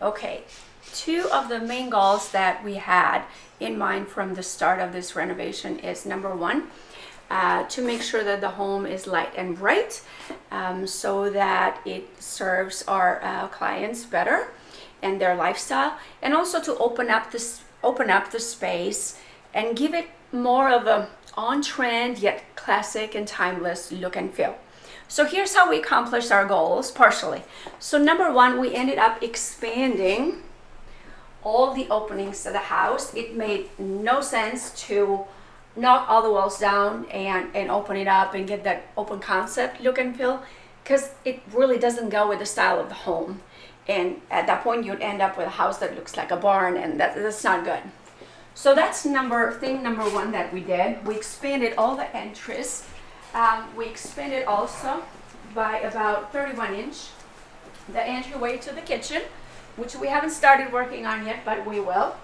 Okay, two of the main goals that we had in mind from the start of this renovation is number one, to make sure that the home is light and bright, so that it serves our clients better and their lifestyle, and also to open up the space and give it more of a on-trend yet classic and timeless look and feel. So here's how we accomplished our goals partially. So number one, we ended up expanding all the openings to the house. It made no sense to knock all the walls down and open it up and get that open concept look and feel, because it really doesn't go with the style of the home. And at that point, you'd end up with a house that looks like a barn, and that's not good. So that's thing number one that we did. We expanded all the entries. We expanded also by about 31" the entryway to the kitchen, which we haven't started working on yet, but we will.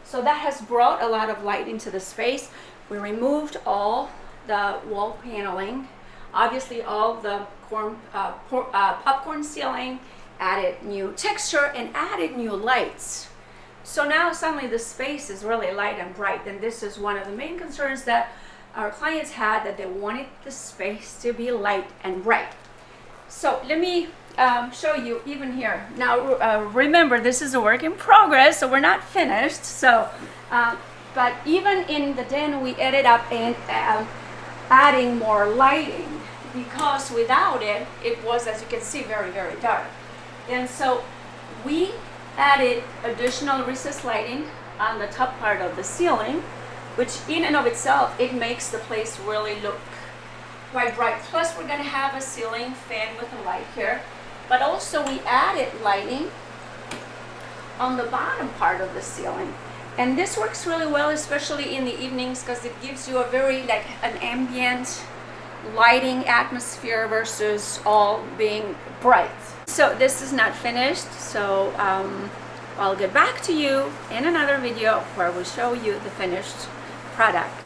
So that has brought a lot of light into the space. We removed all the wall paneling, obviously all the popcorn ceiling, added new texture and added new lights. So now suddenly the space is really light and bright, and this is one of the main concerns that our clients had, that they wanted the space to be light and bright. So let me show you even here. Now remember, this is a work in progress, so we're not finished. So, but even in the den, we ended up adding more lighting, because without it, it was, as you can see, very, very dark. And so we added additional recessed lighting on the top part of the ceiling, which in and of itself, it makes the place really look quite bright. Plus, we're going to have a ceiling fan with a light here, but also we added lighting on the bottom part of the ceiling. And this works really well, especially in the evenings, because it gives you a very, like, an ambient lighting atmosphere versus all being bright. So this is not finished, so I'll get back to you in another video where we'll show you the finished product.